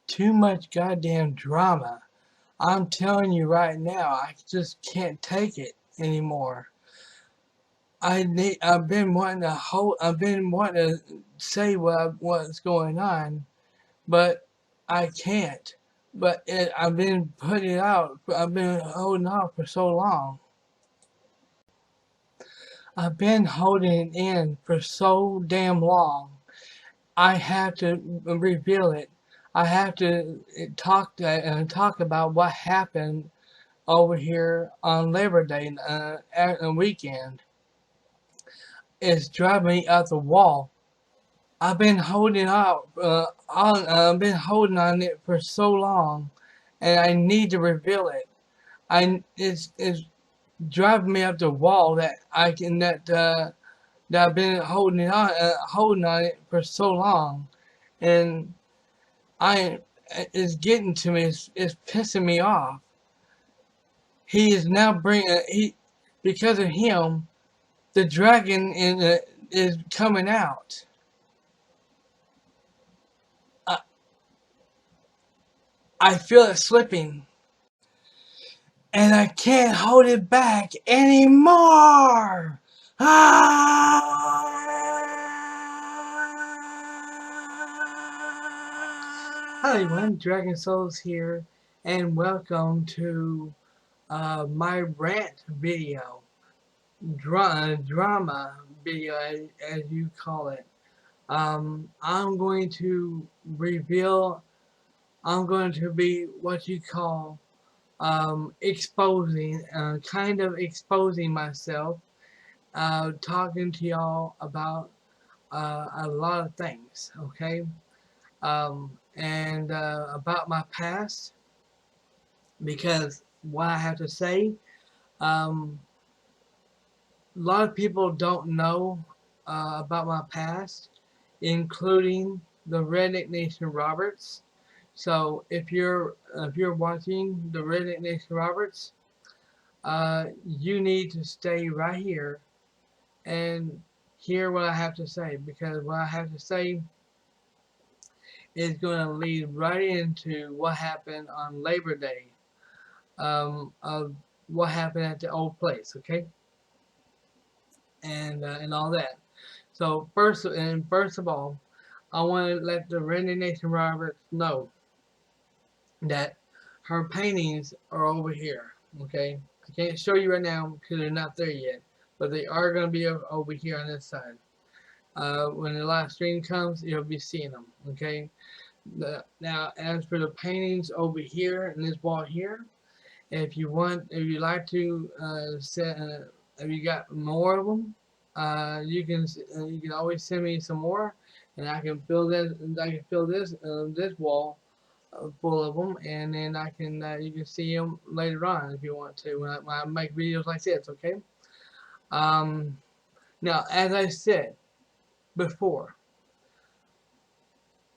too much goddamn drama. I'm telling you right now, I just can't take it anymore. I've been wanting to say what's going on, but I can't. But I've been putting it out. I've been holding off for so long. I've been holding it in for so damn long. I have to reveal it. I have to talk about what happened over here on Labor Day weekend. It's driving me up the wall. I've been holding out I've been holding on it for so long, and I need to reveal it. It's driving me up the wall that I've been holding on it for so long, and I it's getting to me. It's pissing me off. He is now bringing he because of him. The dragon is coming out. I, I feel it slipping, and I can't hold it back anymore. Hi everyone, Dragon Souls here, and welcome to my rant video, drama video as you call it. I'm going to reveal, I'm going to be what you call exposing, kind of exposing myself, talking to y'all about a lot of things, okay? And about my past, because what I have to say, um, a lot of people don't know about my past, including the Redneck Nation Roberts. So if you're watching the Redneck Nation Roberts, you need to stay right here and hear what I have to say, because what I have to say is going to lead right into what happened on Labor Day, of what happened at the old place, okay, and all that. So first of all, I want to let the Redneck Nation Roberts know that her paintings are over here, okay. I can't show you right now because they're not there yet, but they are going to be over here on this side. When the live stream comes, you'll be seeing them, okay. Now, as for the paintings over here in this wall here, if you like to if you got more of them, you can always send me some more, and I can fill this wall full of them, and then you can see them later on if you want to when I make videos like this, okay? Um, Now, as I said before,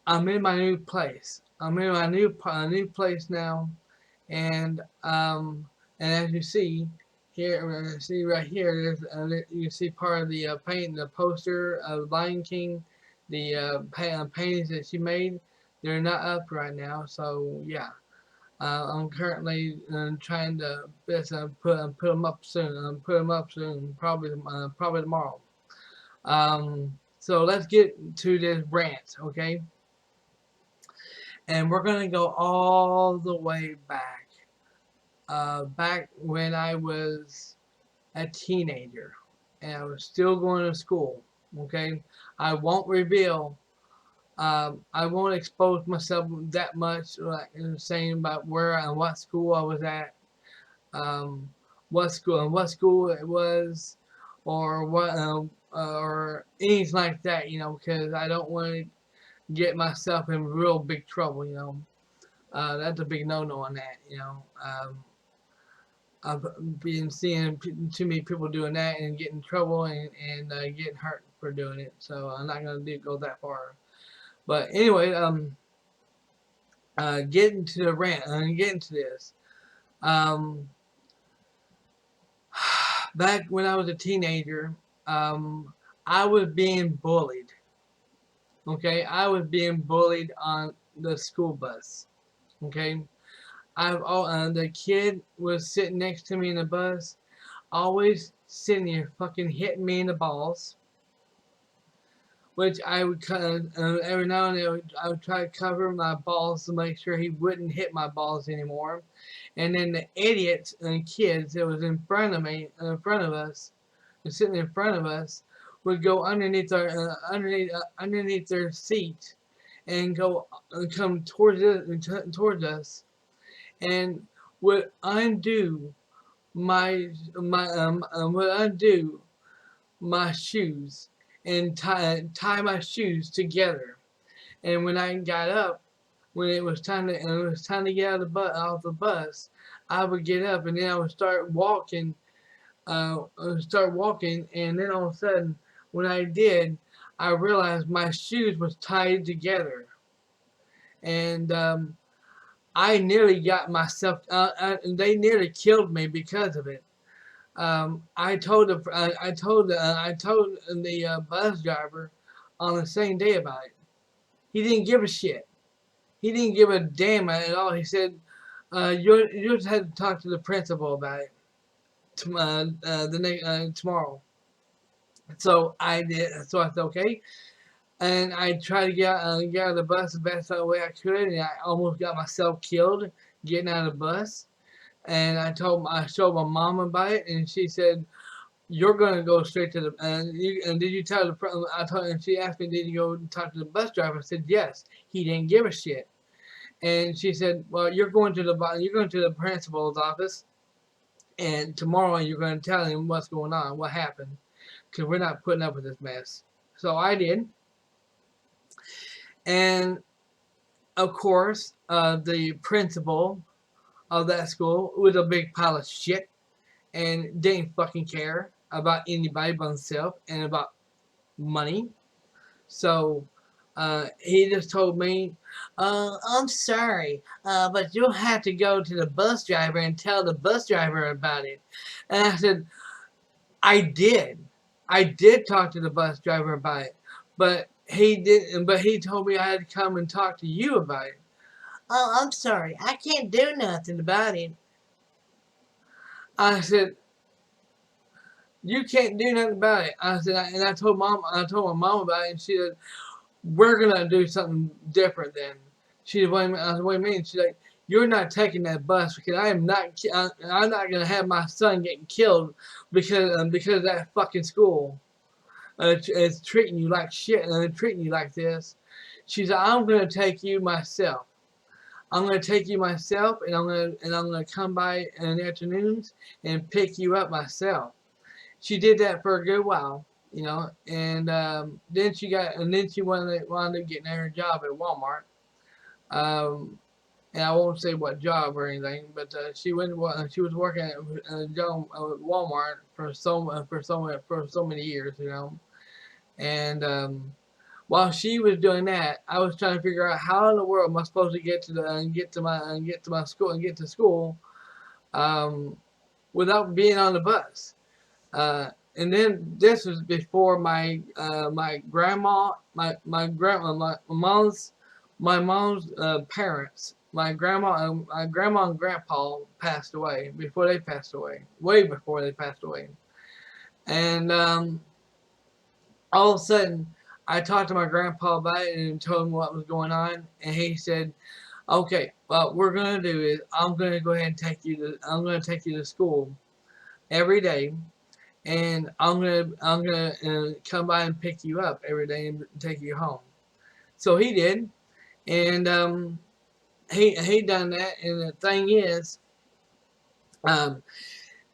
I'm in my new place. I'm in my new place now, and as you see here, see right here, you see part of the the poster of Lion King, the paintings that she made. They're not up right now, so yeah. I'm currently trying to put them up soon. Put them up soon, probably tomorrow. So let's get to this rant, okay? And we're gonna go all the way back, back when I was a teenager and I was still going to school. Okay, I won't reveal. I won't expose myself that much, like saying about where and what school I was at, um, what school it was, or what, or anything like that. Because I don't want to get myself in real big trouble. That's a big no-no on that. I've been seeing too many people doing that and getting in trouble and getting hurt for doing it. So I'm not gonna go that far. But anyway, getting to the rant and getting to this. Um, Back when I was a teenager, I was being bullied. Okay, I was being bullied on the school bus. Okay, the kid was sitting next to me in the bus, always sitting here fucking hitting me in the balls, which I would every now and then I would try to cover my balls to make sure he wouldn't hit my balls anymore. And then the idiots and kids that was in front of me, in front of us, sitting in front of us, would go underneath their seat and go come towards us and would undo would undo my shoes and tie my shoes together. And when I got up, when it was time to get out of off the bus, I would get up and then I would start walking. And then all of a sudden, when I did, I realized my shoes was tied together, and I nearly got myself. They nearly killed me because of it. I told the bus driver on the same day about it. He didn't give a shit. He didn't give a damn at all. He said, you just had to talk to the principal about it tomorrow." So I did. So I said, okay. And I tried to get out of the bus the best way I could, and I almost got myself killed getting out of the bus. And I showed my mom about it, and she said, "You're gonna go straight to the and did you tell the I told and she asked me, did you go talk to the bus driver? I said yes. He didn't give a shit. And she said, well, you're going to the principal's office, and tomorrow you're going to tell him what's going on, what happened, because we're not putting up with this mess. So I did, and of course, the principal of that school was a big pile of shit and didn't fucking care about anybody but himself and about money. So he just told me, I'm sorry, but you'll have to go to the bus driver and tell the bus driver about it. And I said, I did. I did talk to the bus driver about it, but he didn't. But he told me I had to come and talk to you about it. Oh, I'm sorry. I can't do nothing about it. I said, you can't do nothing about it. I said, and I told my mom about it, and she said, we're gonna do something different then. She said, I said, what do you mean? She's like, you're not taking that bus because I'm not gonna have my son getting killed because of that fucking school. It's treating you like shit and treating you like this. She said, I'm gonna take you myself. I'm gonna take you myself, and I'm gonna come by in the afternoons and pick you up myself. She did that for a good while, and then she wound up getting her job at Walmart. Um, and I won't say what job or anything, but she was working at a job at Walmart for so many years, and while she was doing that, I was trying to figure out how in the world am I supposed to get to my school and get to school um, without being on the bus. And then this was before my grandma, my mom's parents, my grandma and grandpa passed away before they passed away, way before they passed away, and all of a sudden I talked to my grandpa about it and told him what was going on, and he said, "Okay, what we're gonna do is I'm gonna go ahead and I'm gonna take you to school every day." And I'm gonna come by and pick you up every day and take you home. So he did, and he done that. And the thing is, um,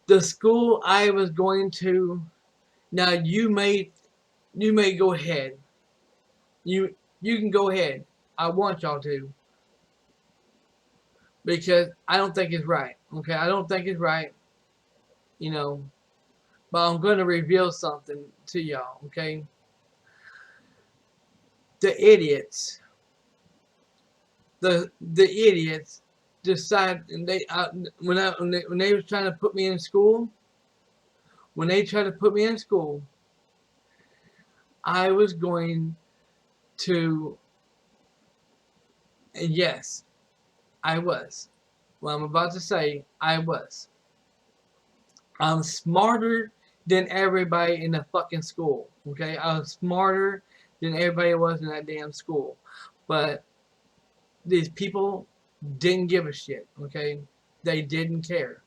the school I was going to. Now you may go ahead. You can go ahead. I want y'all to, because I don't think it's right. Okay, I don't think it's right. You know, but I'm going to reveal something to y'all. Okay, the idiots the idiots decide, and when they was trying to put me in school, when they tried to put me in school, I was going to And yes, I was. What I'm about to say, I was. I'm smarter than everybody in the fucking school. Okay, I was smarter than everybody was in that damn school. But these people didn't give a shit. Okay, they didn't care.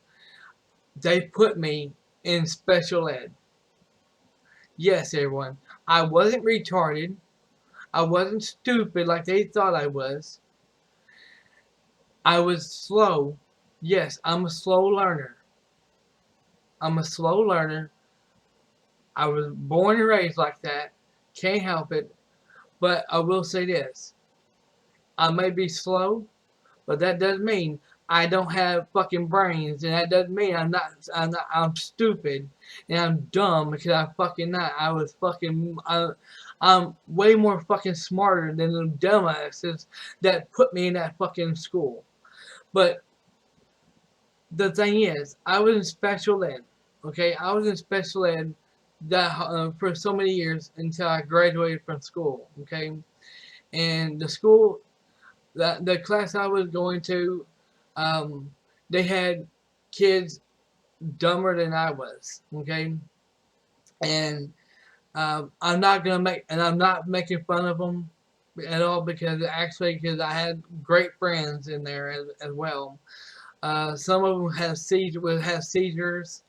They put me in special ed. Yes, everyone. I wasn't retarded. I wasn't stupid like they thought I was. I was slow. Yes, I'm a slow learner. I'm a slow learner. I was born and raised like that. Can't help it. But I will say this. I may be slow, but that doesn't mean I don't have fucking brains, and that doesn't mean I'm stupid and I'm dumb because I fucking not. I'm way more fucking smarter than the dumbasses that put me in that fucking school. But the thing is, I was in special ed. Okay, I was in special ed for so many years until I graduated from school. Okay, and the school, the class I was going to, um, they had kids dumber than I was. Okay, and I'm not making fun of them at all because I had great friends in there as well. Some of them would have seizures.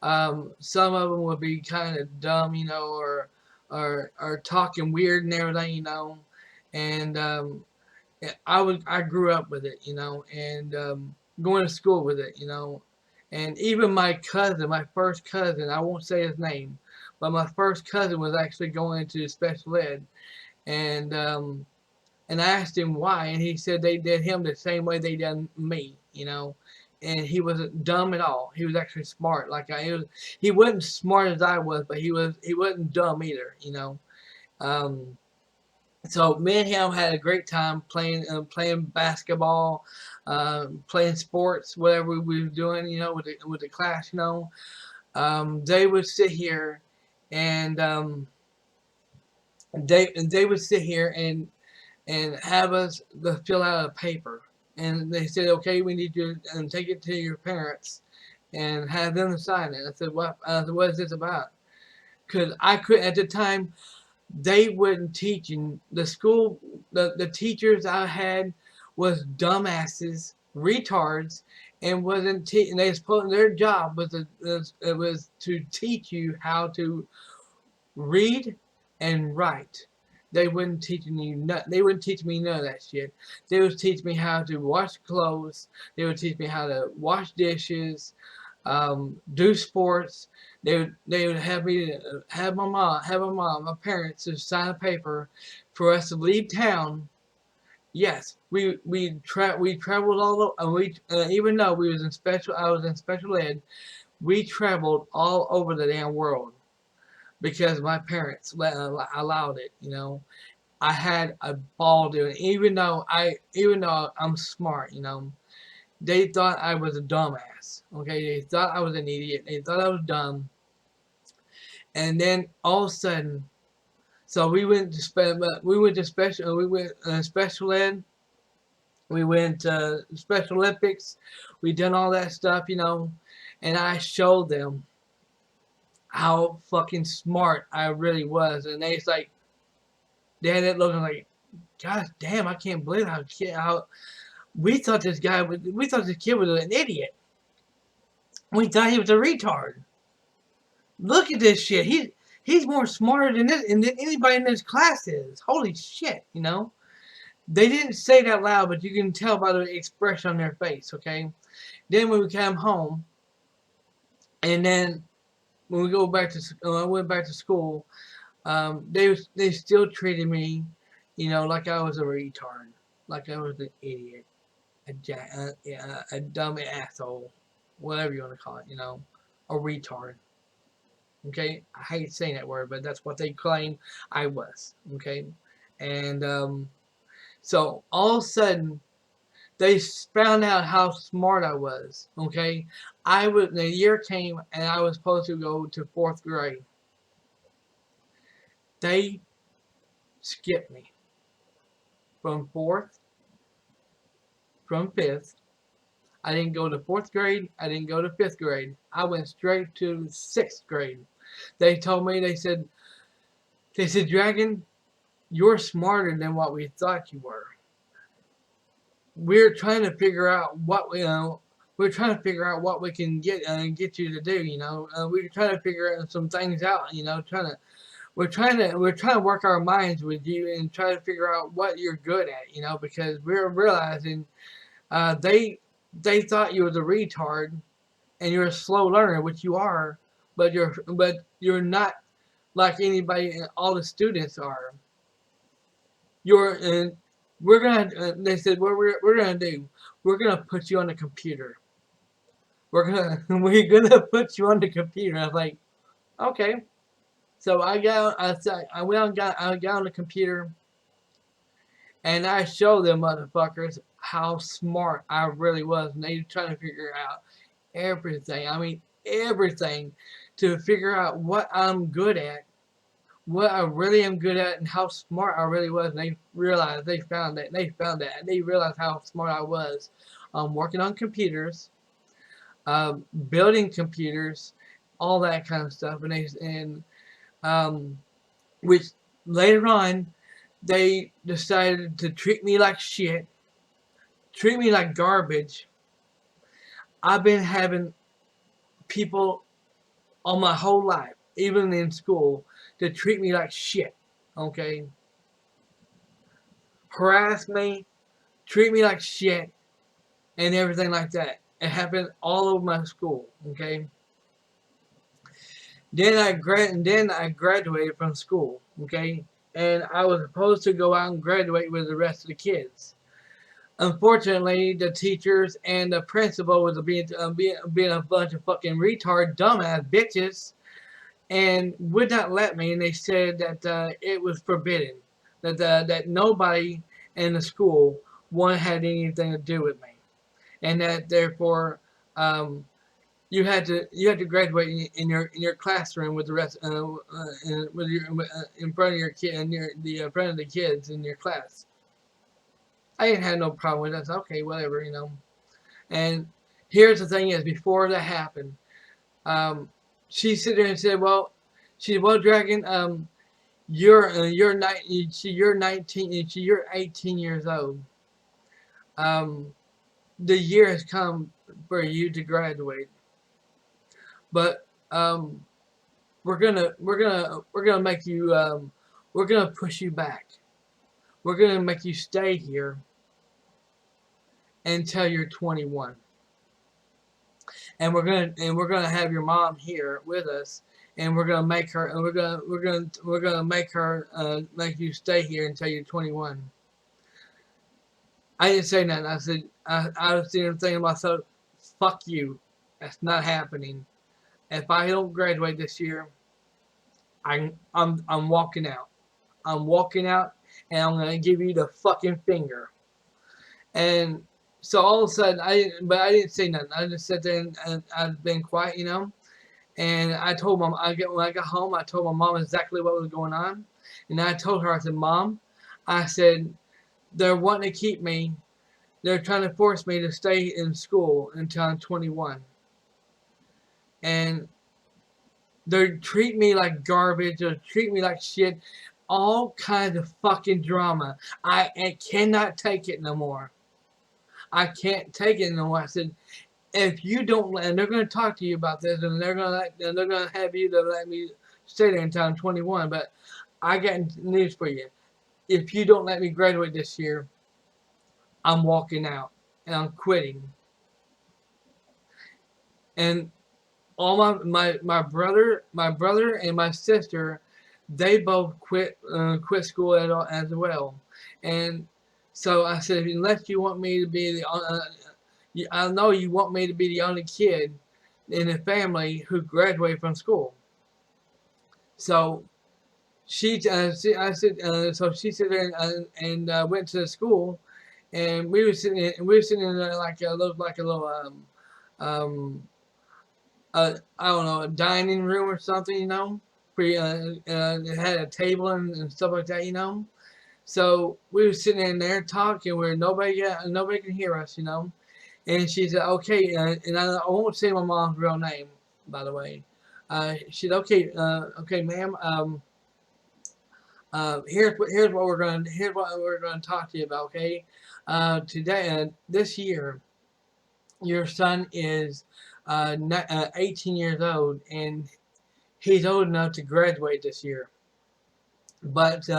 Some of them would be kind of dumb, or talking weird and everything, And I grew up with it, and going to school with it, And even my cousin, my first cousin, I won't say his name, but my first cousin was actually going into special ed, and and I asked him why, and he said they did him the same way they done me. And he wasn't dumb at all. He was actually smart. He wasn't smart as I was, but he wasn't dumb either. Um, so me and him had a great time playing basketball, playing sports, whatever we were doing, with the class. They would sit here, and they would sit here and have us fill out a paper. And they said, okay, we need you to take it to your parents and have them sign it. I said, what? What is this about? Because I could at the time they wouldn't teach in the school. The teachers I had was dumbasses, retards, and wasn't and they supposed their job was to teach you how to read and write. They wouldn't teach me none of that shit. They would teach me how to wash clothes. They would teach me how to wash dishes, do sports. They would have me my parents to sign a paper for us to leave town. Yes, we traveled all over, and even though I was in special ed, we traveled all over the damn world because my parents allowed it. I had a ball doing it, even though I'm smart. They thought I was a dumbass. Okay, they thought I was an idiot. They thought I was dumb. And then all of a sudden, so we went to special ed. We went to Special Olympics. We done all that stuff. And I showed them how fucking smart I really was, and they had it looking like, God damn, I can't believe how we thought we thought this kid was an idiot. We thought he was a retard. Look at this shit. He's more smarter than anybody in this class is. Holy shit. They didn't say that loud, but you can tell by the expression on their face. Okay. Then when we came home, and then when I went back to school, they still treated me, like I was a retard, like I was an idiot, a dumb asshole, whatever you want to call it, a retard. Okay, I hate saying that word, but that's what they claim I was. Okay, and so all of a sudden they found out how smart I was. Okay, the year came and I was supposed to go to fourth grade. They skipped me from fourth from 5th. I didn't go to 4th grade. I didn't go to 5th grade. I went straight to 6th grade. They told me, they said, Dragon, you're smarter than what we thought you were. We're trying to figure out what we're trying to figure out what we can get you to do. We're trying to figure some things out. We're trying to work our minds with you and try to figure out what you're good at. Because we're realizing they thought you was a retard and you're a slow learner, which you are, but you're not like anybody. All the students are. You're we're gonna. They said we're gonna do. We're gonna put you on the computer. We're gonna put you on the computer. I was like, okay. So I went on I got on the computer and I showed them motherfuckers how smart I really was, and they were trying to figure out everything. I mean everything to figure out what I'm good at, what I really am good at, and how smart I really was. And they realized they found that. They realized how smart I was. Working on computers, building computers, all that kind of stuff, and which later on they decided to treat me like shit, treat me like garbage. I've been having people all my whole life, even in school, to treat me like shit. Okay, harass me, treat me like shit, and everything like that. It happened all over my school. Okay. Then I graduated from school. Okay, and I was supposed to go out and graduate with the rest of the kids. Unfortunately, the teachers and the principal was being a bunch of fucking retard, dumbass bitches, and would not let me. And they said that it was forbidden, that nobody in the school had anything to do with me, and that therefore you had to graduate in your classroom with the rest in front of your kid and in front of the kids in your class. I didn't have no problem with that. So, okay, whatever. And here's the thing: is before that happened, she sit there and said, "Well, Dragon, you're 19, you're 19, you're 18 years old. The year has come for you to graduate, but we're gonna make you we're gonna push you back. We're gonna make you stay here until you're 21, and we're gonna have your mom here with us, and we're gonna make her and we're gonna make you stay here until you're 21." I didn't say nothing. I said I was sitting there thinking to myself, "Fuck you. That's not happening. If I don't graduate this year, I'm walking out. I'm walking out, and I'm gonna give you the fucking finger." And so all of a sudden, I didn't say nothing. I just sat there and I've been quiet. And I told mom, when I got home, I told my mom exactly what was going on, and I told her, I said, "Mom," I said, "they're wanting to keep me. They're trying to force me to stay in school until I'm 21, and they treat me like garbage. They treat me like shit. All kinds of fucking drama. I cannot take it no more. I can't take it no more." I said, "If you don't," and they're going to talk to you about this, and they're going to have you to let me stay there until I'm 21. But I got news for you. If you don't let me graduate this year, I'm walking out and I'm quitting." And all my brother and my sister, they both quit school as well. And so I said, unless you want me to be I know you want me to be the only kid in the family who graduated from school. So so she said there and went to the school, and we were sitting in like a little um I don't know, a dining room or something. Where it had a table and stuff like that. So we were sitting in there talking where nobody can hear us, And she said, okay, and I won't say my mom's real name, by the way. She said, okay, ma'am. Here's what we're gonna talk to you about. Okay, today, this year, your son is 18 years old, and he's old enough to graduate this year. But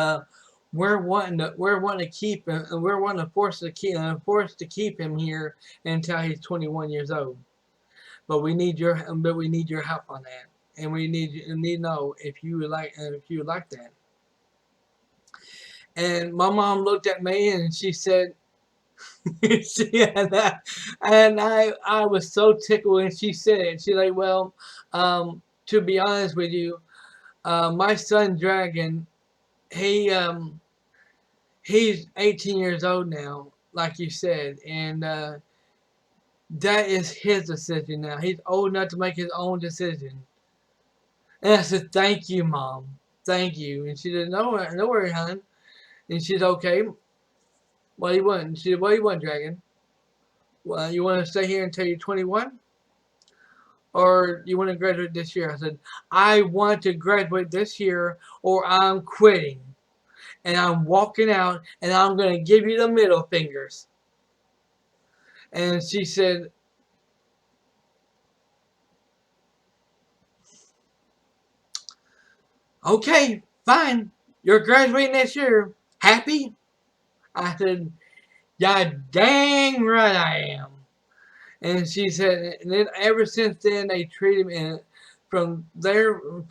we're wanting to keep him, and we're wanting to force to keep him here until he's 21 years old. But we need your help on that, and we need to know if you would like that. And my mom looked at me and she said, and I was so tickled when she said it. She's like, well, to be honest with you, my son Dragon, he he's 18 years old now, like you said, and that is his decision now. He's old enough to make his own decision. And I said, thank you, mom, thank you. And she said, no worry, hon. And she's okay. What do you want? She said, what do you want, Dragon? Well, you want to stay here until you're 21? Or you want to graduate this year? I said, I want to graduate this year or I'm quitting. And I'm walking out and I'm going to give you the middle fingers. And she said, okay, fine. You're graduating this year. Happy? I said, yeah, dang right I am. And she said, and then ever since then they treated me, and from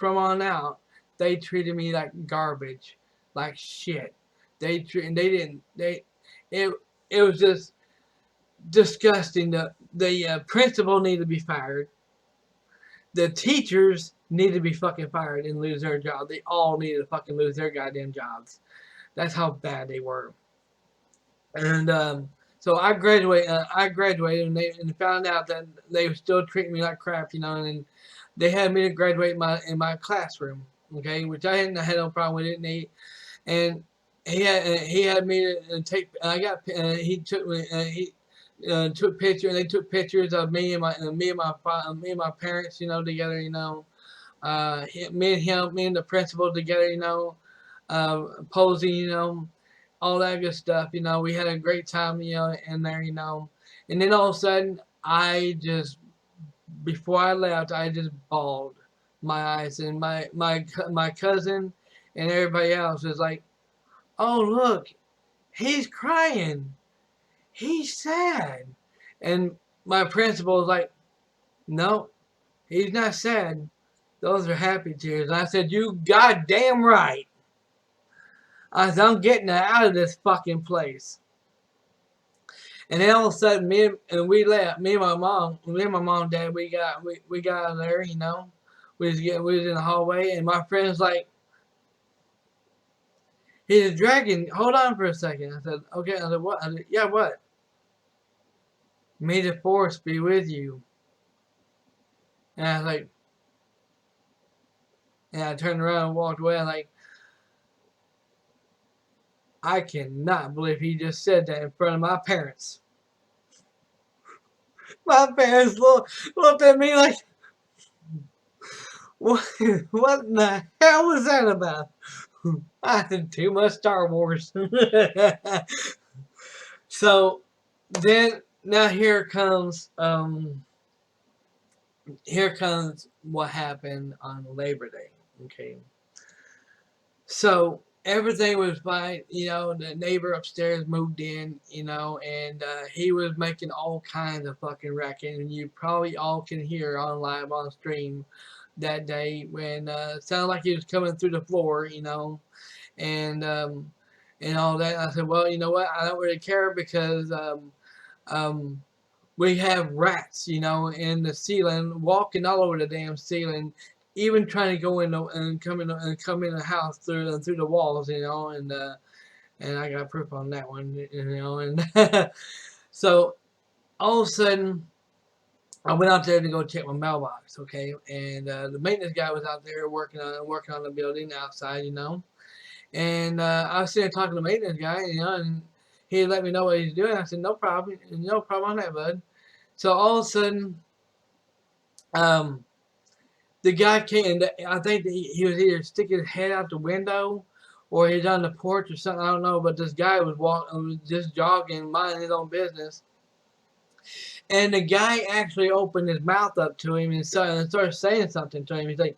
on out, they treated me like garbage, like shit. They didn't, it, it was just disgusting. The principal needed to be fired. The teachers need to be fucking fired and lose their job. They all needed to fucking lose their goddamn jobs. That's how bad they were. And so I graduated, and found out that they were still treating me like crap, and they had me to graduate in my classroom, okay, which I hadn't had no problem with it, and he had me to take. I got he took me he. Took pictures. They took pictures of me and my parents, together. Me and him, me and the principal together. Posing. All that good stuff. We had a great time. In there. And then all of a sudden, before I left, I just bawled my eyes, and my cousin and everybody else was like, "Oh look, he's crying. He's sad." And my principal was like, "No, he's not sad. Those are happy tears." And I said, "You goddamn right." I said, "I'm getting out of this fucking place." And then all of a sudden, we left. Me and my mom and dad, we got out of there. We was in the hallway, and my friend's like, "He's a dragon. Hold on for a second." I said, "Okay." I said, "What?" I said, "Yeah, what?" "May the force be with you." And I was like, and I turned around and walked away. I'm like, I cannot believe he just said that in front of my parents. My parents looked at me like, what in the hell was that about? I had too much Star Wars. So then, now here comes what happened on Labor Day. Okay. So everything was fine. The neighbor upstairs moved in, and he was making all kinds of fucking racket, and you probably all can hear on live on stream that day when it sounded like he was coming through the floor, and all that. I said, well, you know what? I don't really care because um, we have rats, in the ceiling, walking all over the damn ceiling, even trying to go in and come in the house through the walls, and I got proof on that one, and so all of a sudden I went out there to go check my mailbox, okay, and the maintenance guy was out there working on the building outside, And I was sitting there talking to the maintenance guy, and he let me know what he's doing. I said, no problem on that, bud. So all of a sudden, um, the guy came, and I think that he was either sticking his head out the window or he's on the porch or something. I don't know. But this guy was just jogging, minding his own business. And the guy actually opened his mouth up to him and started saying something to him. He's like,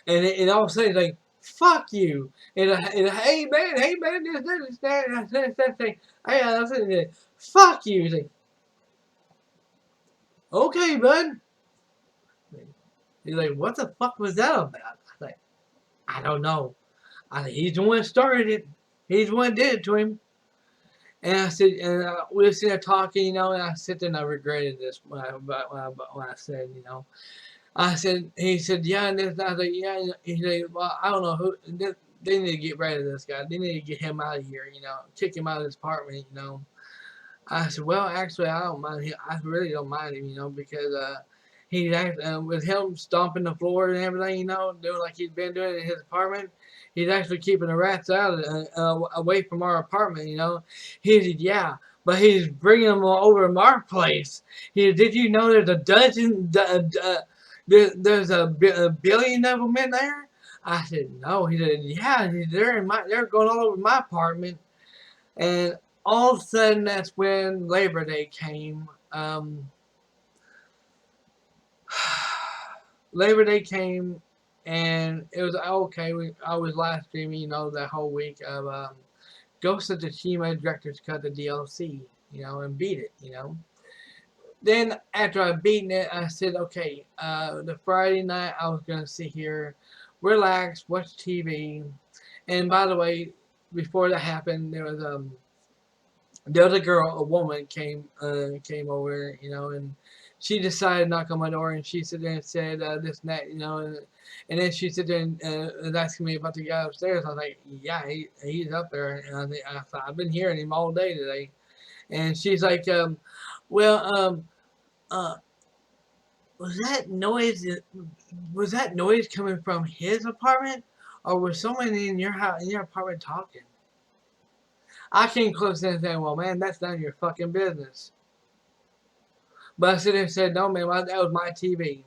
and all of a sudden he's like, "Fuck you!" And hey man, this thing. I said, "Fuck you!" He's like, "Okay, bud." He's like, "What the fuck was that about?" I was like, "I don't know." I said, "He's the one that started it. He's the one that did it to him." And I said, and we were sitting there talking, and I sit there and I regretted this when I said, I said, he said, yeah, and this, and I was like, yeah, he said, well, I don't know who, they need to get rid of this guy. They need to get him out of here, kick him out of his apartment. I said, well, actually, I don't mind him. I really don't mind him, because he's actually, with him stomping the floor and everything, doing like he's been doing in his apartment. He's actually keeping the rats out away from our apartment. He said, yeah, but he's bringing them over to our place. Did you know there's a dozen, there's a billion of them in there? I said, no. He said, yeah, they're going all over my apartment. And all of a sudden, that's when Labor Day came. Labor Day came, and it was okay. I was live streaming, that whole week of Ghost of Tsushima Director's Cut, the DLC, and beat it. Then after I beaten it, I said, okay, the Friday night I was gonna sit here, relax, watch TV. And by the way, before that happened, there was a girl, a woman came over, and she decided to knock on my door, and she sit there and said this and that, and then she sit there and was asking me about the guy upstairs. I was like, yeah, he's up there, and I thought, I've been hearing him all day today. And she's like, well, uh, was that noise was that noise coming from his apartment, or was someone in your house, in your apartment, talking? I came close and said, well, man, that's none of your fucking business. But I sit there and said, no, man, that was my TV.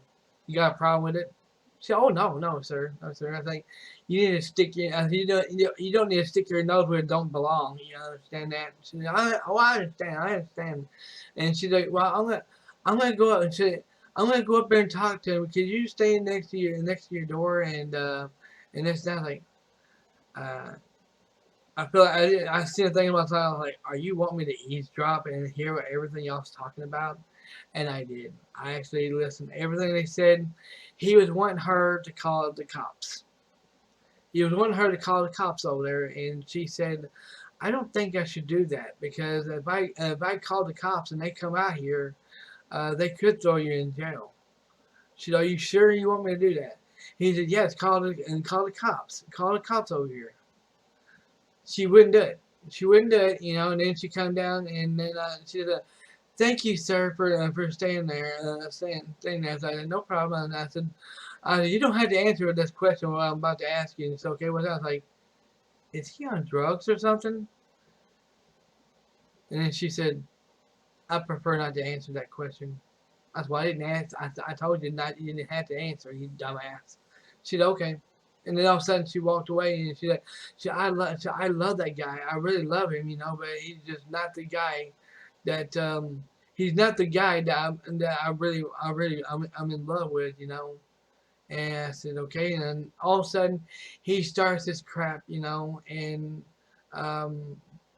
You got a problem with it? She said, oh, no, sir. No, sir. I think you need to stick you don't need to stick your nose where it don't belong. You understand that? She said, I understand. And she's like, well, I'm gonna go up and say, I'm gonna go up there and talk to him. Could you stay next to your door and this and that? Like, uh, I feel like I see the thing about myself, like, are you wanting me to eavesdrop and hear what everything y'all's talking about? And I did. I actually listened to everything they said. He was wanting her to call the cops. He was wanting her to call the cops over there, and she said, I don't think I should do that, because if I call the cops and they come out here, they could throw you in jail. She said, are you sure you want me to do that? He said, yes, call the cops. Call the cops over here. She wouldn't do it. She wouldn't do it, and then she come down, and then she said, thank you, sir, for staying there, staying there. So I said, no problem. And I said, you don't have to answer this question what I'm about to ask you. And it's okay with that. I was like, is he on drugs or something? And then she said, I prefer not to answer that question. That's why I didn't answer. I told you not. You didn't have to answer, you dumbass. She said, okay. And then all of a sudden she walked away, and I love that guy. I really love him, but he's just not the guy that he's not the guy I'm in love with. And I said, okay. And then all of a sudden he starts this crap, and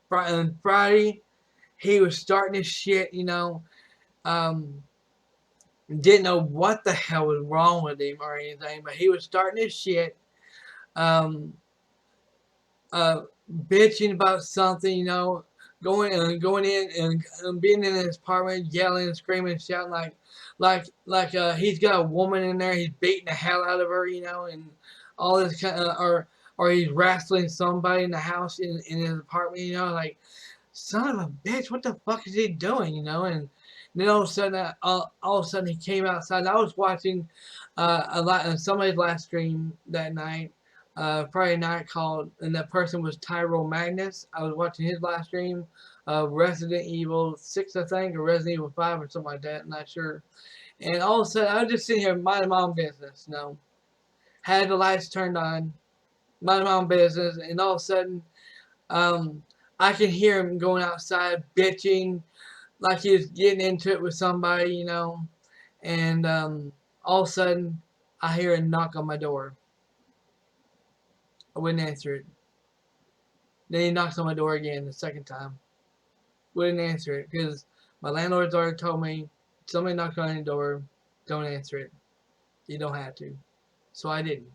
Friday he was starting his shit. Um, didn't know what the hell was wrong with him or anything, but he was starting his shit. Um, bitching about something, going in and being in his apartment, yelling, screaming, shouting like he's got a woman in there, he's beating the hell out of her, and all this kind of, or he's wrestling somebody in the house in his apartment, like, son of a bitch, what the fuck is he doing, and then all of a sudden he came outside. I was watching a lot of somebody's last stream that night. Friday night called, and that person was Tyrell Magnus. I was watching his live stream of Resident Evil 6, I think, or Resident Evil 5 or something like that. I'm not sure. And all of a sudden, I was just sitting here minding my own business, you know. Had the lights turned on, minding my own business, and all of a sudden, um, I can hear him going outside bitching like he was getting into it with somebody, you know. And all of a sudden, I hear a knock on my door. I wouldn't answer it. Then he knocks on my door again the second time. Wouldn't answer it because my landlord's already told me somebody knocked on your door, don't answer it. You don't have to. So I didn't.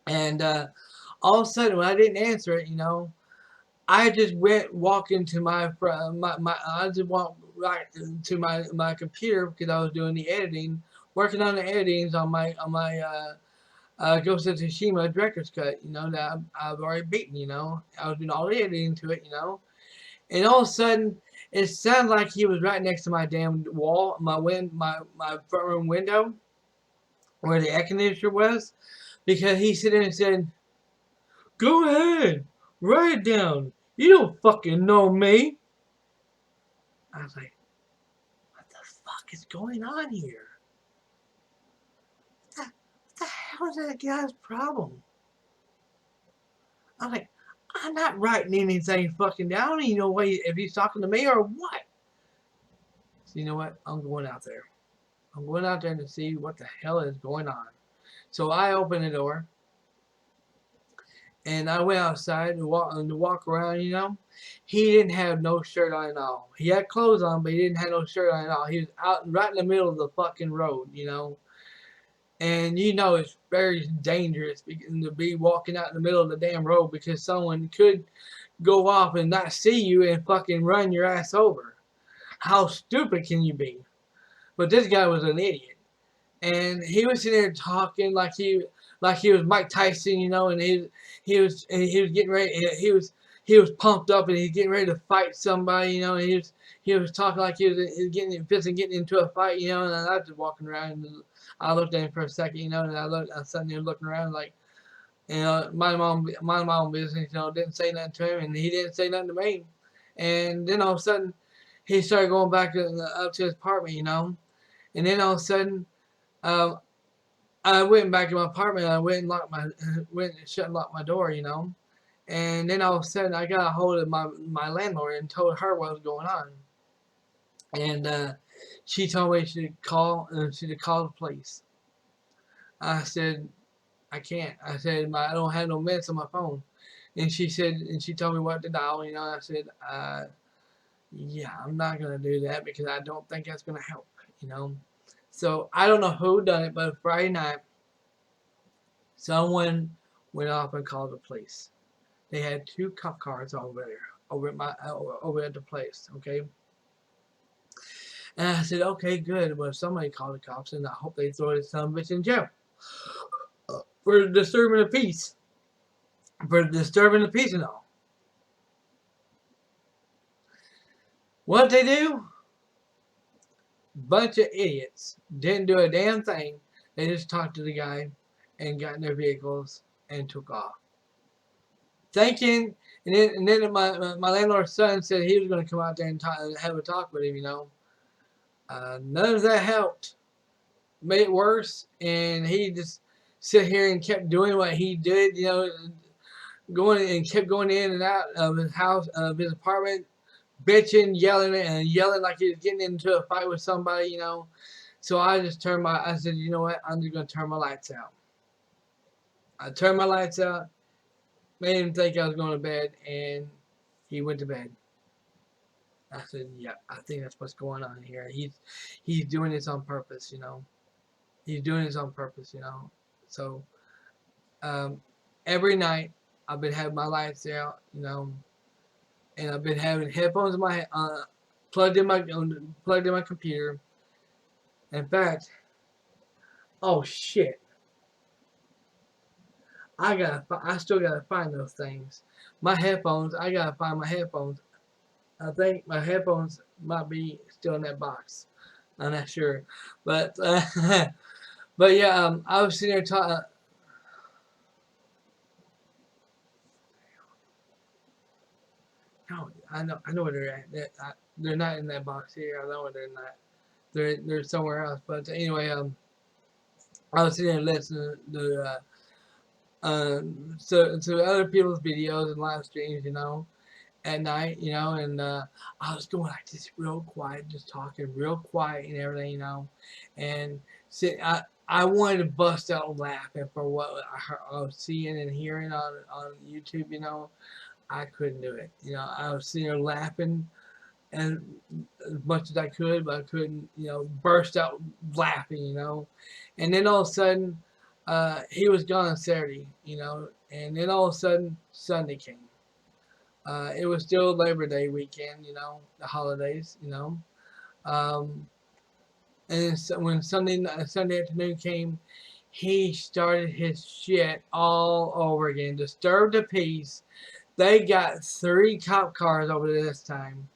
And all of a sudden, when I didn't answer it, you know, I just went walking to I just walked right to my computer because I was doing the editing, working on the editings on my Ghost of Tsushima director's cut, you know, that I've already beaten, you know. I was doing all the editing to it, you know. And all of a sudden, it sounded like he was right next to my damn wall, my front room window, where the air conditioner was, because he sit there and said, "Go ahead, write it down. You don't fucking know me." I was like, "What the fuck is going on here? What the hell is that guy's problem?" I'm like, "I'm not writing anything fucking down. I don't even know if he's talking to me or what." So you know what? I'm going out there. I'm going out there to see what the hell is going on. So I opened the door and I went outside to walk around, you know. He didn't have no shirt on at all. He had clothes on, but he didn't have no shirt on at all. He was out right in the middle of the fucking road, you know. And you know it's very dangerous to be walking out in the middle of the damn road because someone could go off and not see you and fucking run your ass over. How stupid can you be? But this guy was an idiot. And he was sitting there talking like he was Mike Tyson, you know, and he was getting ready. He was pumped up and he's getting ready to fight somebody, you know. And he was talking like he was getting into a fight, you know. And I was just walking around and I looked at him for a second, you know, and I was sitting there looking around like, you know, my own business, you know. Didn't say nothing to him, and he didn't say nothing to me. And then all of a sudden, he started going back up to his apartment, you know. And then all of a sudden, um, I went back to my apartment. And I went and went and shut and locked my door, you know. And then all of a sudden, I got a hold of my landlord and told her what was going on. And she told me she should call the police. I said I can't. I said I don't have no minutes on my phone. And she told me what to dial. You know, I said, yeah, I'm not gonna do that because I don't think that's gonna help. You know. So I don't know who done it, but Friday night, someone went off and called the police. They had 2 cop cars over there, over at the place. Okay, and I said, okay, good. Well, somebody called the cops, and I hope they throw this son of a bitch in jail for disturbing the peace, and all. What they do? Bunch of idiots. Didn't do a damn thing. They just talked to the guy and got in their vehicles and took off. Thinking, and then my landlord's son said he was going to come out there and have a talk with him, you know. None of that helped. Made it worse, and he just sit here and kept doing what he did, you know, kept going in and out of his house, of his apartment, bitching, yelling like he was getting into a fight with somebody, you know. So I said, you know what, I'm just going to turn my lights out. I turned my lights out, made him think I was going to bed, and he went to bed. I said, yeah, I think that's what's going on here. He's doing this on purpose, you know. He's doing this on purpose, you know. So, every night I've been having my lights out, you know, and I've been having headphones in my plugged in my computer. In fact, oh shit, I still gotta find those things. My headphones, I gotta find my headphones. I think my headphones might be still in that box. I'm not sure, but but yeah, I was sitting there talking. No, I know where they're at. They're not in that box here. I know where they're not. They're somewhere else. But anyway, I was sitting there listening to to other people's videos and live streams, at night, and I was going like this real quiet, just talking real quiet and everything, and sit, I wanted to bust out laughing for what I was seeing and hearing on YouTube, I couldn't do it, I was sitting there laughing and as much as I could, but I couldn't, burst out laughing, and then all of a sudden, he was gone on Saturday, and then all of a sudden Sunday came. It was still Labor Day weekend, the holidays, Um, and so when Sunday afternoon came, he started his shit all over again. Disturbed the peace. They got 3 cop cars over this time.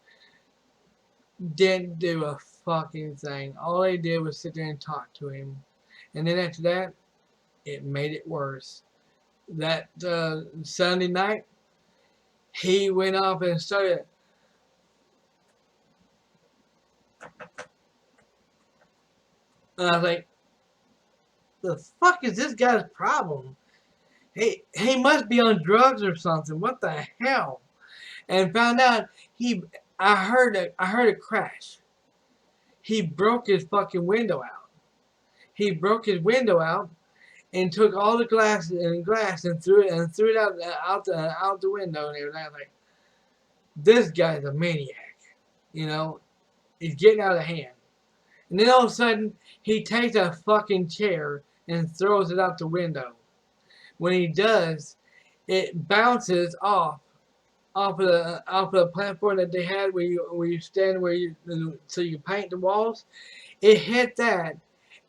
Didn't do a fucking thing. All they did was sit there and talk to him. And then after that, it made it worse. That Sunday night, he went off and started. And I was like, the fuck is this guy's problem? He must be on drugs or something. What the hell? And found out I heard a crash. He broke his fucking window out. He broke his window out and took all the glass and threw it out the window and everything. I was like, this guy's a maniac. You know, he's getting out of hand. And then all of a sudden, he takes a fucking chair and throws it out the window. When he does, it bounces off of the platform that they had where you stand so you paint the walls. It hit that,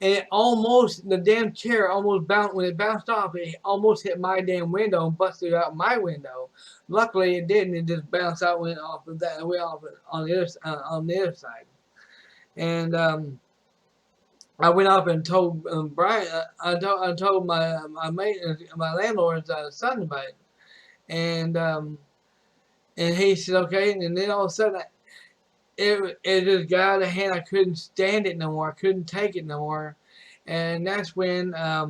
and the damn chair almost bounced. When it bounced off, it almost hit my damn window and busted out my window. Luckily, it didn't. It just bounced out, went off of that, went off on the other side. And I went up and told Brian. I told my mate, my landlord's son about it, and he said okay. And then all of a sudden, it just got out of hand. I couldn't stand it no more. I couldn't take it no more, and that's when I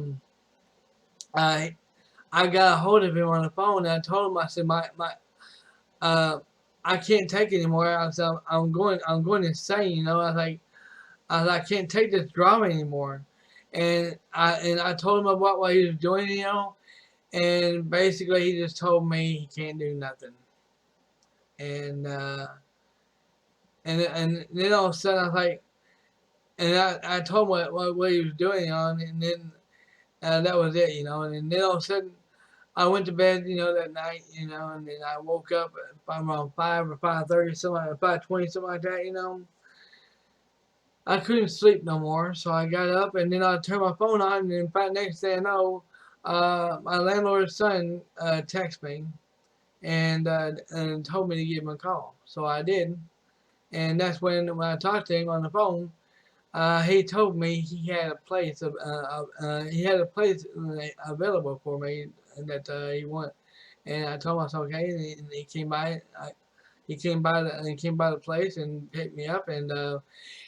I got a hold of him on the phone. And I told him, I said uh I can't take it anymore. I said I'm going insane. I can't take this drama anymore. And I told him about what he was doing, and basically he just told me he can't do nothing. And then all of a sudden I was like, and I told him what he was doing, and then that was it, and then all of a sudden I went to bed, that night, and then I woke up at around 5 or 5:30, something like 5:20, something like that, I couldn't sleep no more, so I got up and then I turned my phone on, and in fact, next thing I know, my landlord's son texted me and told me to give him a call. So I did, and that's when I talked to him on the phone. He told me he had a place available for me that he wanted, and I told him I said okay, and he came by. He came by the place and picked me up, and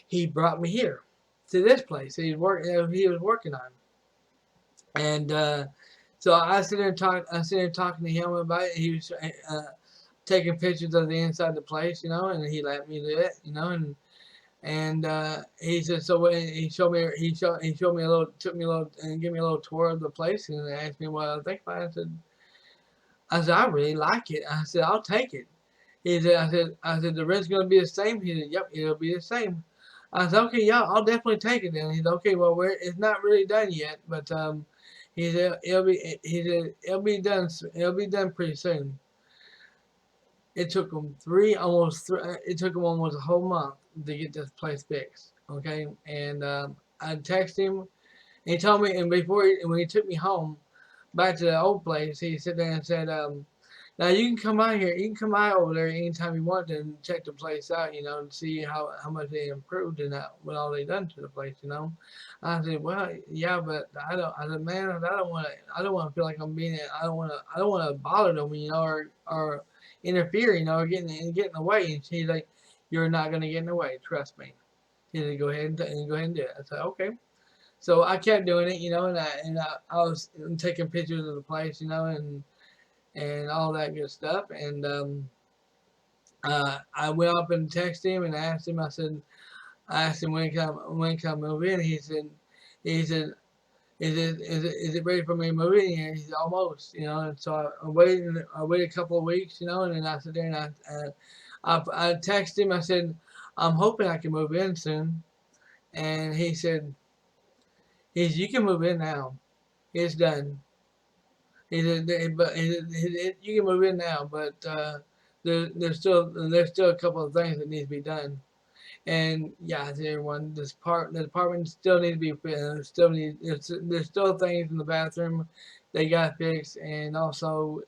he brought me here to this place he was working on, and so I sit there and talk. I sit there talking to him about it. He was taking pictures of the inside of the place, and he let me do it, and he said so. He showed me a little, took me a little, and gave me a little tour of the place, and asked me what I think about it. I said I really like it. I said I'll take it. He said, I said, the rent's going to be the same? He said, yep, it'll be the same. I said, okay, yeah, I'll definitely take it then. He said, okay, well, it's not really done yet, but it'll be done pretty soon. It took him it took him almost a whole month to get this place fixed, okay? And I texted him, and he told me, and when he took me home, back to the old place, he sat there and said, now you can come out here. You can come out over there anytime you want to and check the place out, and see how much they improved and what all they done to the place, I said, well, yeah, but I don't. I said, man, I don't want to. I don't want to feel like I'm being. I don't want to bother them, or interfere, or get in the way. And she's like, "You're not gonna get in the way. Trust me." He said, "Go ahead and go ahead and do it." I said, "Okay." So I kept doing it, I was taking pictures of the place, and all that good stuff. And I went up and texted him and asked him. I asked him when can I move in. He said, is it ready for me to move in here? He said, almost, And so I waited a couple of weeks, and then I said, there and I texted him. I said, I'm hoping I can move in soon. And you can move in now. It's done. He said, but you can move in now, but there's still a couple of things that need to be done. And yeah, everyone, the department still need to be there's still things in the bathroom they got fixed, and also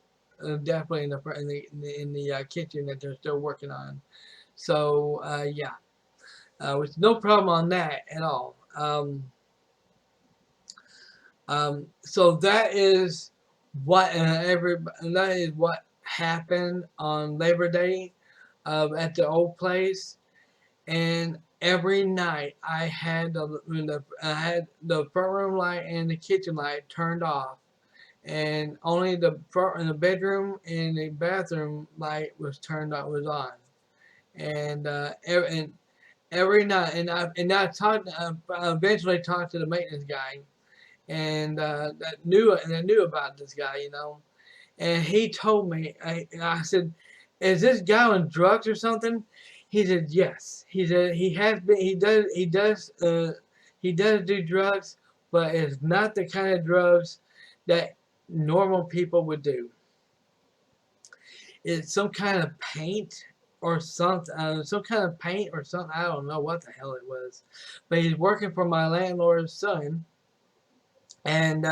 definitely in the kitchen that they're still working on. So yeah, with no problem on that at all. So that is what happened on Labor Day at the old place. And every night I had the front room light and the kitchen light turned off, and only the front and the bedroom and the bathroom light was on. And every night, I eventually talked to the maintenance guy, and that knew about this guy, And he told me, I said, "Is this guy on drugs or something?" He said, "Yes." He said he has been. He does do drugs, but it's not the kind of drugs that normal people would do. It's some kind of paint or something. Some kind of paint or something. I don't know what the hell it was, but he's working for my landlord's son, and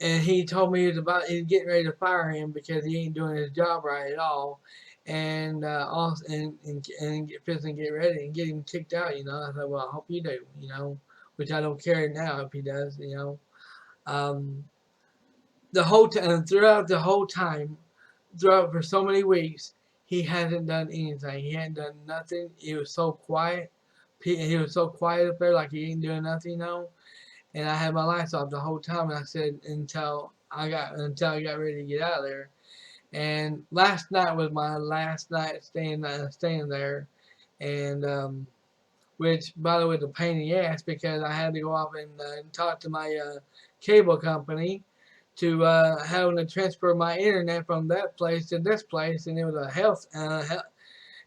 he told me he's getting ready to fire him because he ain't doing his job right at all, and also get pissed and get ready and get him kicked out. I said, well, I hope you do. Which I don't care now if he does. Um, the whole time throughout for so many weeks, he hasn't done anything. He hadn't done nothing. He was so quiet. He was so quiet up there, like he ain't doing nothing. And I had my lights off the whole time. And I said until I got ready to get out of there. And last night was my last night staying there, and which by the way, was a pain in the ass because I had to go off and talk to my cable company to having to transfer my internet from that place to this place, and it was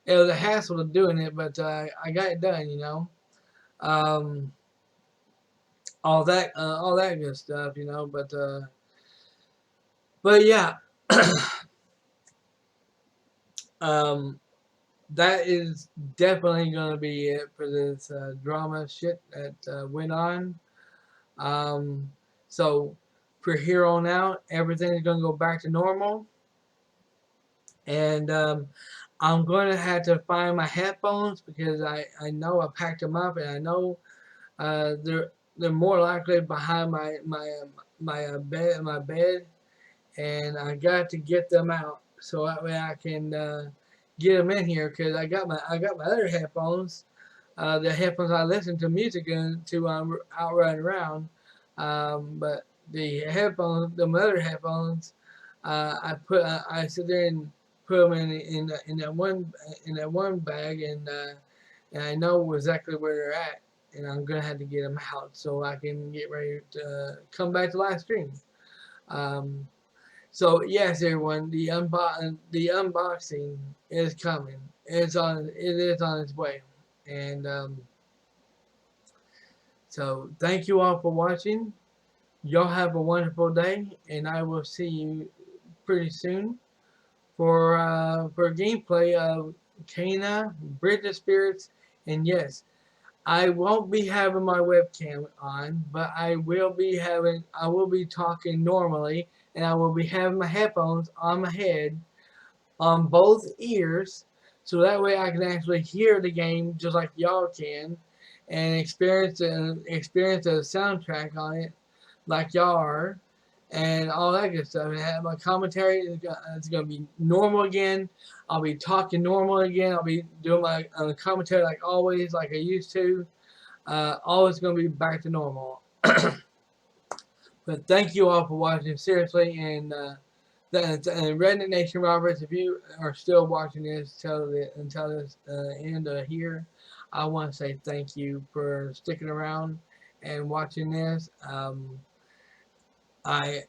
it was a hassle to doing it, but I got it done. Um, all that good stuff, but yeah, um, that is definitely gonna be it for this drama shit that went on. Um, so for here on out, everything's gonna go back to normal, and I'm gonna have to find my headphones because I know I packed them up, and I know they're more likely behind my bed, and I got to get them out so that way I can get them in here because I got my other headphones, the headphones I listen to music to out running around, but the other headphones, I sit there and put them in that one bag, and I know exactly where they're at, and I'm gonna have to get them out so I can get ready to come back to live stream. Um, so yes, everyone, the unboxing is coming. It is on its way, and so thank you all for watching. Y'all have a wonderful day, and I will see you pretty soon for gameplay of Kena, Bridge of Spirits, and yes, I won't be having my webcam on, but I will be talking normally, and I will be having my headphones on my head on both ears, so that way I can actually hear the game just like y'all can, and experience the soundtrack on it like y'all are, and all that good stuff. And my commentary is going to be normal again. I'll be talking normal again. I'll be doing my commentary like always, like I used to. Always going to be back to normal. But thank you all for watching, seriously. And Redneck Nation Roberts, if you are still watching this until this end here, I want to say thank you for sticking around and watching this. As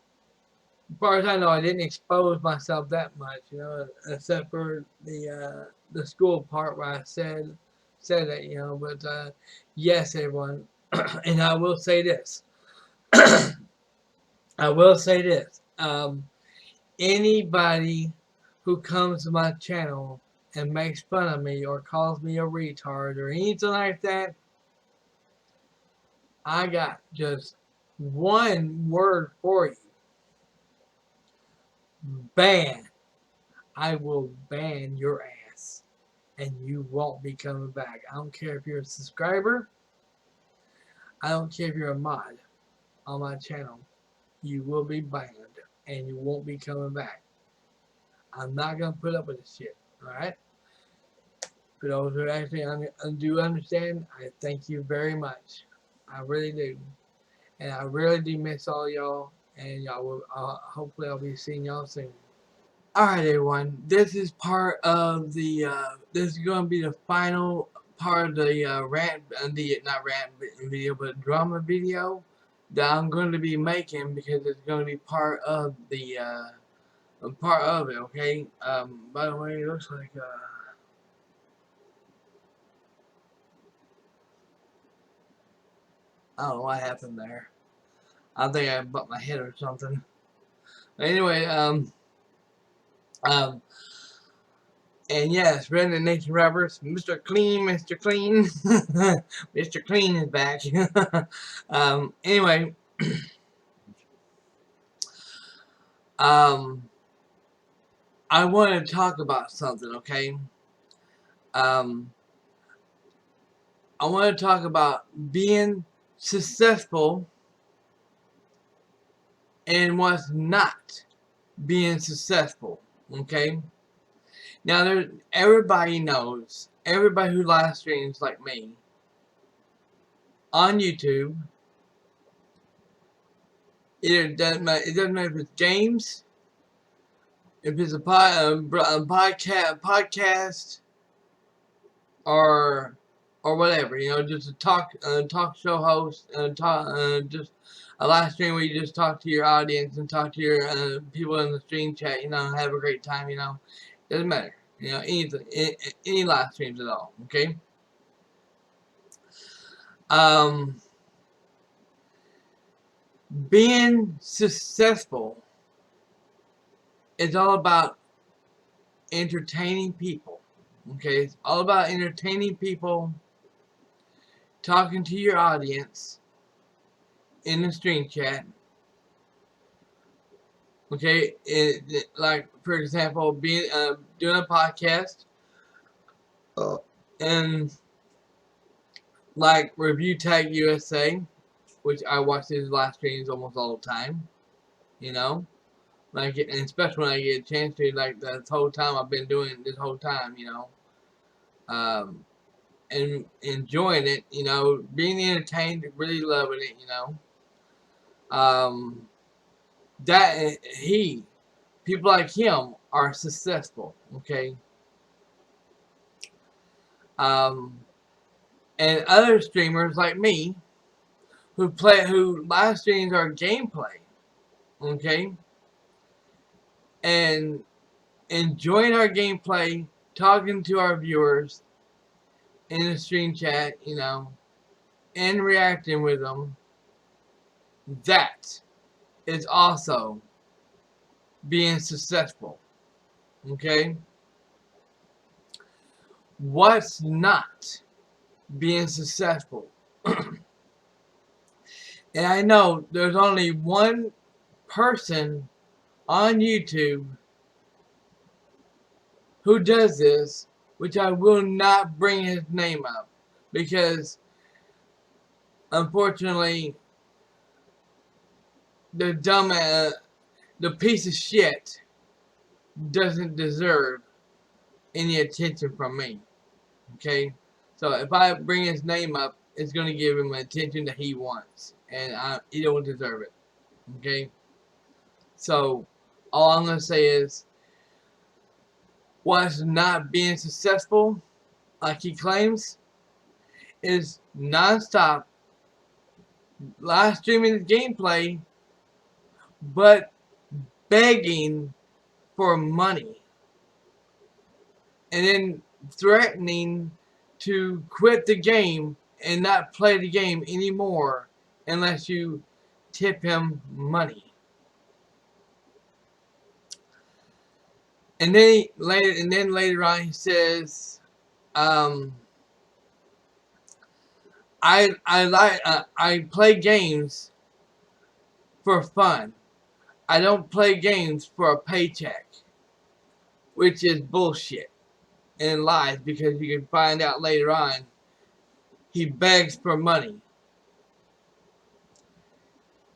far as I know, I didn't expose myself that much, except for the school part where I said that. But yes, everyone, and I will say this. I will say this. Anybody who comes to my channel and makes fun of me or calls me a retard or anything like that, I got just one word for you. Ban. I will ban your ass. And you won't be coming back. I don't care if you're a subscriber. I don't care if you're a mod on my channel. You will be banned. And you won't be coming back. I'm not going to put up with this shit. Alright? For those who actually do understand, I thank you very much. I really do. And I really do miss all y'all. And y'all will, hopefully I'll be seeing y'all soon. Alright everyone, this is part of the, this is going to be the final part of the not rant video, but drama video that I'm going to be making, because it's going to be part of the, part of it, okay? By the way, it looks like, I don't know what happened there. I think I bumped my head or something. Anyway, and yes, Redneck Nation Roberts, Mr. Clean, Mr. Clean, Mr. Clean is back. Anyway, I want to talk about something, okay? I want to talk about being successful and what's not being successful, okay? Now, everybody knows, everybody who live streams like me on YouTube, it doesn't matter if it's James, if it's a podcast, or whatever, just a talk show host, just a live stream where you just talk to your audience and talk to your people in the stream chat, have a great time, doesn't matter, anything, any live streams at all, okay? Being successful is all about entertaining people, okay? It's all about entertaining people, talking to your audience in the stream chat, okay? Like, for example, being doing a podcast, and like Review Tag USA, which I watch his live streams almost all the time, like, and especially when I get a chance to, like this whole time I've been doing this whole time, and enjoying it, being entertained, really loving it, that people like him are successful, okay? And other streamers like me who live streams our gameplay, okay, and enjoying our gameplay, talking to our viewers in the stream chat, and reacting with them, that is also being successful, okay? What's not being successful? And I know there's only one person on YouTube who does this, which I will not bring his name up, because unfortunately the dumb, the piece of shit doesn't deserve any attention from me. Okay, so if I bring his name up, it's gonna give him attention that he wants, and he don't deserve it. Okay, so all I'm gonna say is, what's not being successful, like he claims, is non-stop live streaming the gameplay, but begging for money, and then threatening to quit the game and not play the game anymore unless you tip him money. And then later on he says, I play games for fun. I don't play games for a paycheck, which is bullshit and lies, because you can find out later on he begs for money.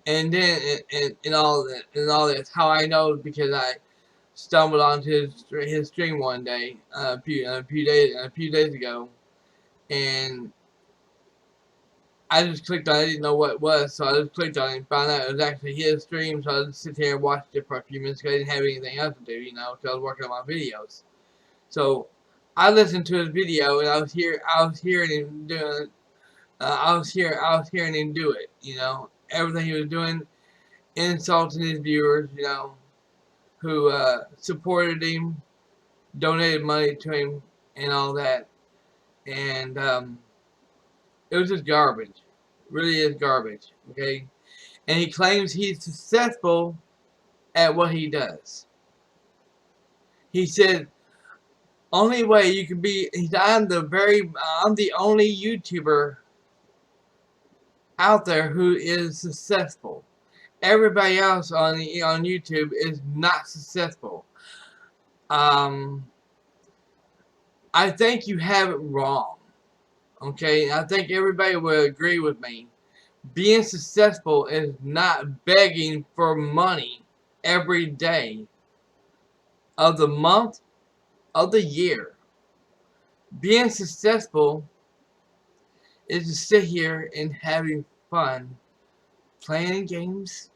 And then and all that and all this, how I know, because I stumbled onto his stream one day, a few days ago, and I just clicked on it. I didn't know what it was, so I just clicked on it and found out it was actually his stream. So I just sit here and watched it for a few minutes because I didn't have anything else to do, because I was working on my videos. So I listened to his video, and I was hearing him doing, I was hearing him do it. Everything he was doing, insulting his viewers, who supported him, donated money to him, and all that. And it was just garbage. Really is garbage. Okay? And he claims he's successful at what he does. He said, only way you can be, I'm the only YouTuber out there who is successful. Everybody else on YouTube is not successful. I think you have it wrong. Okay? I think everybody will agree with me. Being successful is not begging for money every day of the month, of the year. Being successful is to sit here and having fun playing games,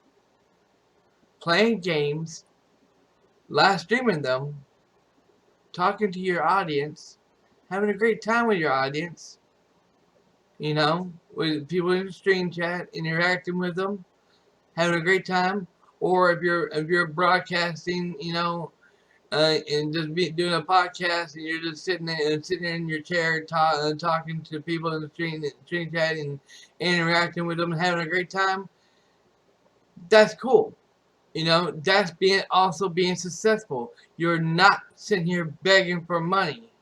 live streaming them, talking to your audience, having a great time with your audience, with people in the stream chat, interacting with them, having a great time. Or if you're broadcasting, and just doing a podcast, and you're just sitting there in your chair, talking to people in the stream chat, and interacting with them and having a great time. That's cool. That's also being successful. You're not sitting here begging for money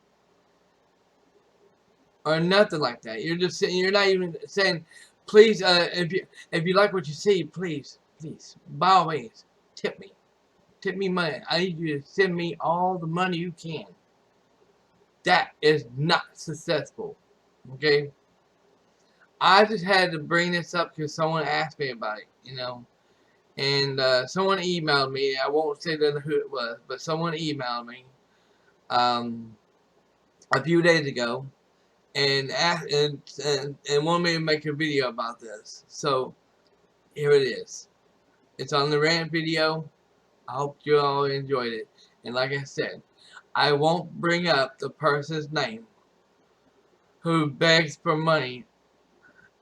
or nothing like that. You're just sitting. You're not even saying, please, if you like what you see, please, by all means, tip me. Tip me money. I need you to send me all the money you can. That is not successful. Okay? I just had to bring this up because someone asked me about it, And someone emailed me. I won't say who it was, but someone emailed me a few days ago and asked, and wanted me to make a video about this. So here it is. It's on the rant video. I hope you all enjoyed it. And like I said, I won't bring up the person's name who begs for money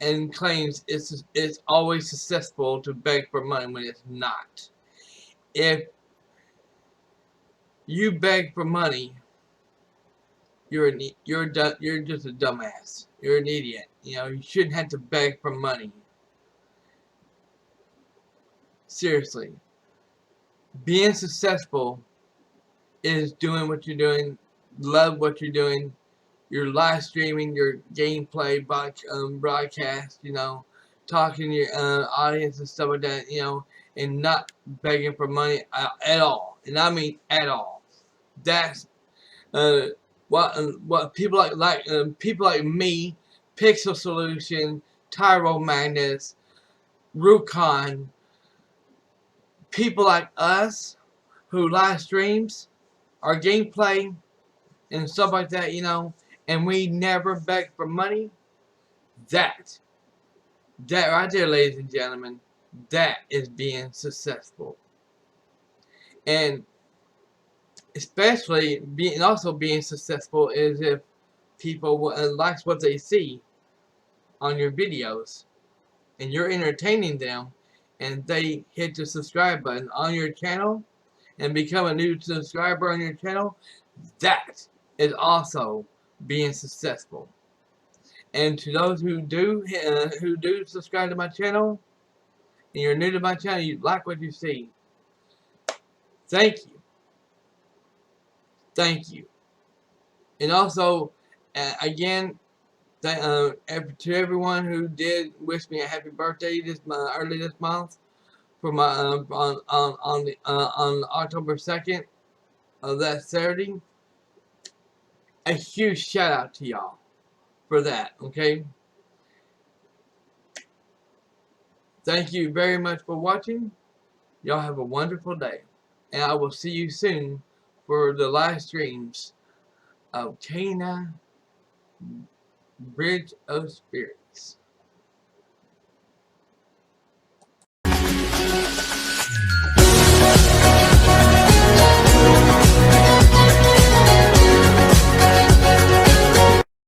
and claims it's always successful to beg for money when it's not. If you beg for money, you're just a dumbass. You're an idiot. You shouldn't have to beg for money. Seriously. Being successful is doing what you're doing, love what you're doing, your live streaming, your gameplay, broadcast, talking to your audience and stuff like that, and not begging for money at all. And I mean at all. That's what people people like me, Pixel Solution, Tyro Magnus, Rukon, people like us who live streams our gameplay and stuff like that, you know, and we never beg for money. That right there, ladies and gentlemen, that is being successful. And especially being successful is if people likes what they see on your videos and you're entertaining them and they hit the subscribe button on your channel and become a new subscriber on your channel. That is also being successful. And to those who do subscribe to my channel and you're new to my channel, you like what you see, thank you. Thank you. And also, again, to everyone who did wish me a happy birthday early this month for my on October 2nd of that Saturday, a huge shout out to y'all for that. Okay, thank you very much for watching. Y'all have a wonderful day, and I will see you soon for the live streams of Cana Bridge of Spirit.